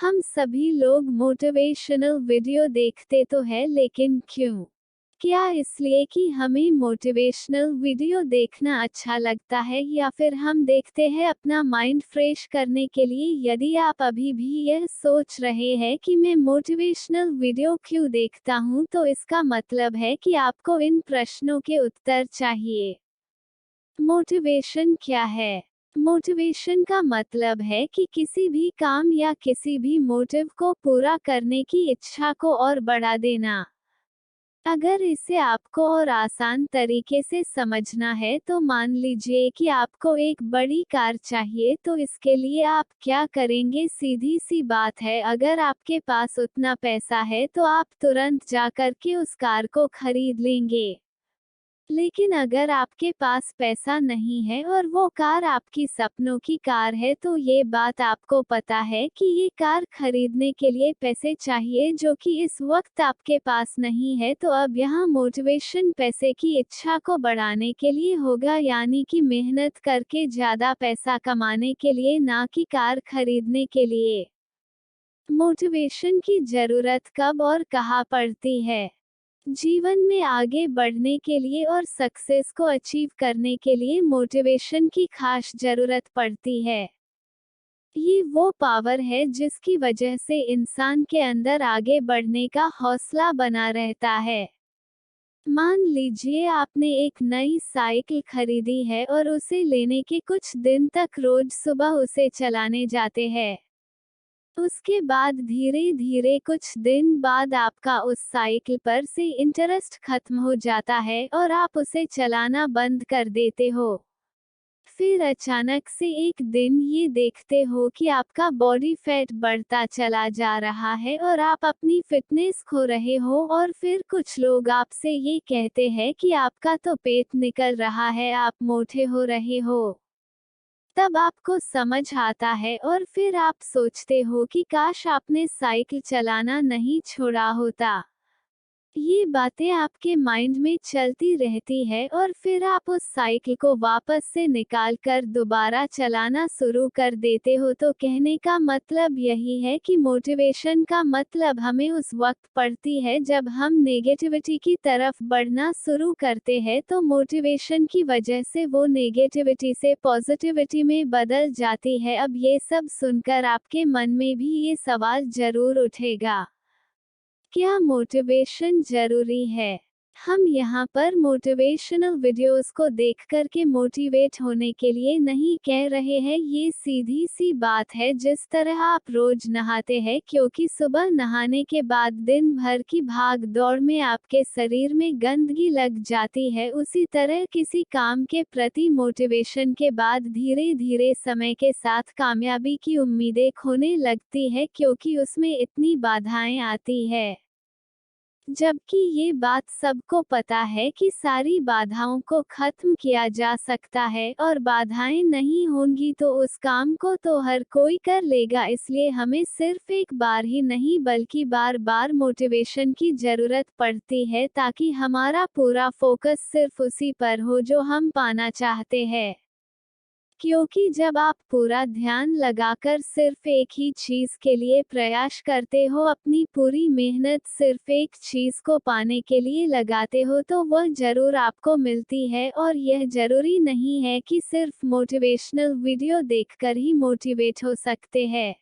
हम सभी लोग मोटिवेशनल वीडियो देखते तो हैं, लेकिन क्यों? क्या इसलिए कि हमें मोटिवेशनल वीडियो देखना अच्छा लगता है, या फिर हम देखते हैं अपना माइंड फ्रेश करने के लिए? यदि आप अभी भी यह सोच रहे हैं कि मैं मोटिवेशनल वीडियो क्यों देखता हूं, तो इसका मतलब है कि आपको इन प्रश्नों के उत्तर चाहिए। मोटिवेशन क्या है? मोटिवेशन का मतलब है कि किसी भी काम या किसी भी मोटिव को पूरा करने की इच्छा को और बढ़ा देना। अगर इसे आपको और आसान तरीके से समझना है, तो मान लीजिए कि आपको एक बड़ी कार चाहिए, तो इसके लिए आप क्या करेंगे? सीधी सी बात है, अगर आपके पास उतना पैसा है तो आप तुरंत जाकर के उस कार को खरीद लेंगे। लेकिन अगर आपके पास पैसा नहीं है और वो कार आपकी सपनों की कार है, तो ये बात आपको पता है कि ये कार खरीदने के लिए पैसे चाहिए, जो कि इस वक्त आपके पास नहीं है। तो अब यहाँ मोटिवेशन पैसे की इच्छा को बढ़ाने के लिए होगा, यानी कि मेहनत करके ज़्यादा पैसा कमाने के लिए, ना कि कार खरीदने के लिए। मोटिवेशन की ज़रूरत कब और कहाँ पड़ती है? जीवन में आगे बढ़ने के लिए और सक्सेस को अचीव करने के लिए मोटिवेशन की खास जरूरत पड़ती है। ये वो पावर है जिसकी वजह से इंसान के अंदर आगे बढ़ने का हौसला बना रहता है। मान लीजिए आपने एक नई साइकिल खरीदी है और उसे लेने के कुछ दिन तक रोज सुबह उसे चलाने जाते हैं। उसके बाद धीरे धीरे कुछ दिन बाद आपका उस साइकिल पर से इंटरेस्ट खत्म हो जाता है और आप उसे चलाना बंद कर देते हो। फिर अचानक से एक दिन ये देखते हो कि आपका बॉडी फैट बढ़ता चला जा रहा है और आप अपनी फिटनेस खो रहे हो, और फिर कुछ लोग आपसे ये कहते हैं कि आपका तो पेट निकल रहा है, आप मोटे हो रहे हो। तब आपको समझ आता है और फिर आप सोचते हो कि काश आपने साइकिल चलाना नहीं छोड़ा होता। ये बातें आपके माइंड में चलती रहती है और फिर आप उस साइकिल को वापस से निकाल कर दोबारा चलाना शुरू कर देते हो। तो कहने का मतलब यही है कि मोटिवेशन का मतलब हमें उस वक्त पड़ती है जब हम नेगेटिविटी की तरफ बढ़ना शुरू करते हैं, तो मोटिवेशन की वजह से वो नेगेटिविटी से पॉजिटिविटी में बदल जाती है। अब ये सब सुनकर आपके मन में भी ये सवाल जरूर उठेगा, क्या मोटिवेशन जरूरी है? हम यहाँ पर मोटिवेशनल वीडियोस को देखकर के मोटिवेट होने के लिए नहीं कह रहे हैं। ये सीधी सी बात है, जिस तरह आप रोज नहाते हैं, क्योंकि सुबह नहाने के बाद दिन भर की भाग दौड़ में आपके शरीर में गंदगी लग जाती है, उसी तरह किसी काम के प्रति मोटिवेशन के बाद धीरे धीरे समय के साथ कामयाबी की उम्मीदें खोने लगती है, क्योंकि उसमें इतनी बाधाएं आती है। जबकि ये बात सबको पता है कि सारी बाधाओं को खत्म किया जा सकता है, और बाधाएं नहीं होंगी तो उस काम को तो हर कोई कर लेगा। इसलिए हमें सिर्फ एक बार ही नहीं बल्कि बार बार मोटिवेशन की जरूरत पड़ती है, ताकि हमारा पूरा फोकस सिर्फ उसी पर हो जो हम पाना चाहते हैं। क्योंकि जब आप पूरा ध्यान लगाकर सिर्फ एक ही चीज के लिए प्रयास करते हो, अपनी पूरी मेहनत सिर्फ एक चीज को पाने के लिए लगाते हो, तो वह जरूर आपको मिलती है। और यह जरूरी नहीं है कि सिर्फ मोटिवेशनल वीडियो देखकर ही मोटिवेट हो सकते हैं।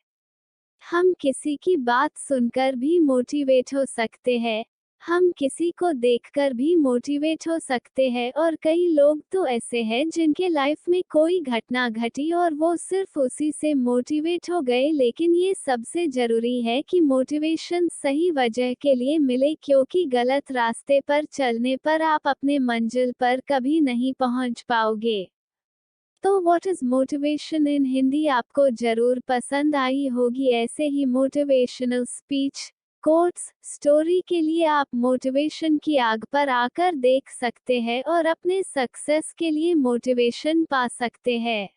हम किसी की बात सुनकर भी मोटिवेट हो सकते हैं। हम किसी को देखकर भी मोटिवेट हो सकते हैं, और कई लोग तो ऐसे हैं जिनके लाइफ में कोई घटना घटी और वो सिर्फ उसी से मोटिवेट हो गए। लेकिन ये सबसे जरूरी है कि मोटिवेशन सही वजह के लिए मिले, क्योंकि गलत रास्ते पर चलने पर आप अपने मंजिल पर कभी नहीं पहुंच पाओगे। तो what is motivation in Hindi आपको जरूर पसंद आई होगी। ऐसे ही मोटिवेशनल स्पीच, कोट्स, स्टोरी के लिए आप मोटिवेशन की आग पर आकर देख सकते हैं और अपने सक्सेस के लिए मोटिवेशन पा सकते हैं।